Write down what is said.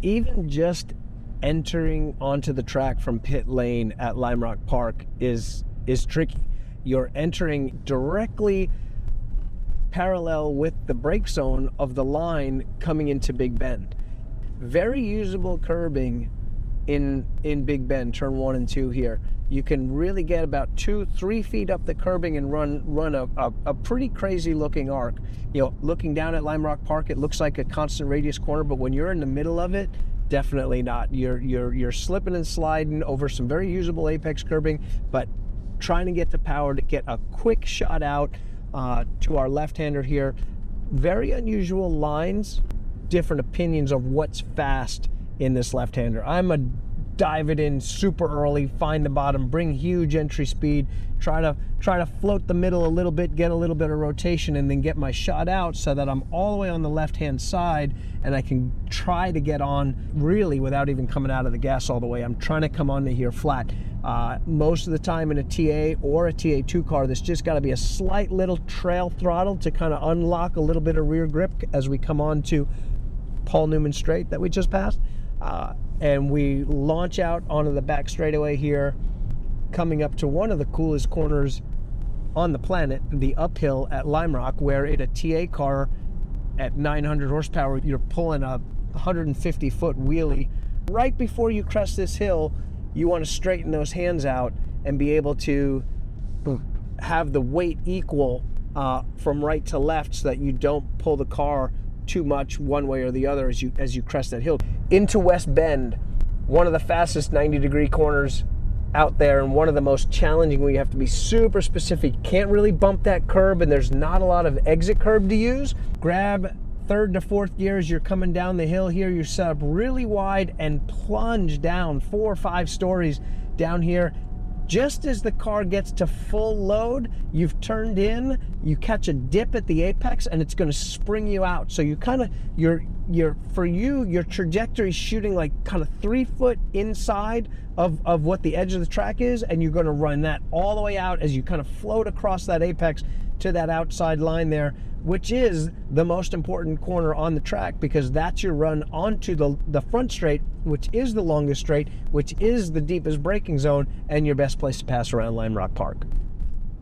even just entering onto the track from pit lane at Lime Rock Park is tricky. You're entering directly parallel with the brake zone of the line coming into Big Bend. Very usable curbing in Big Bend, turn 1 and 2 here. You can really get about 2-3 feet up the curbing and run a pretty crazy looking arc. You know, looking down at Lime Rock Park, it looks like a constant radius corner, but when you're in the middle of it, definitely not. You're slipping and sliding over some very usable apex curbing, but trying to get the power to get a quick shot out to our left-hander here. Very unusual lines, different opinions of what's fast in this left-hander. I'm a dive it in super early, find the bottom, bring huge entry speed, try to float the middle a little bit, get a little bit of rotation, and then get my shot out so that I'm all the way on the left-hand side and I can try to get on really without even coming out of the gas all the way. I'm trying to come onto here flat. Most of the time in a TA or a TA2 car, there's just got to be a slight little trail throttle to kind of unlock a little bit of rear grip as we come on to Paul Newman Straight that we just passed. And we launch out onto the back straightaway here, coming up to one of the coolest corners on the planet, the uphill at Lime Rock, where in a TA car at 900 horsepower, you're pulling a 150-foot wheelie. Right before you crest this hill, you want to straighten those hands out and be able to have the weight equal from right to left so that you don't pull the car too much one way or the other as you crest that hill. Into West Bend, one of the fastest 90-degree corners out there and one of the most challenging where you have to be super specific. Can't really bump that curb and there's not a lot of exit curb to use. Grab third to fourth gear as you're coming down the hill here. You're set up really wide and plunge down 4 or 5 stories down here. Just as the car gets to full load, you've turned in, you catch a dip at the apex and it's going to spring you out. So you kind of, your trajectory is shooting like kind of 3 foot inside of what the edge of the track is, and you're going to run that all the way out as you kind of float across that apex to that outside line there, which is the most important corner on the track because that's your run onto the front straight, which is the longest straight, which is the deepest braking zone, and your best place to pass around Lime Rock Park.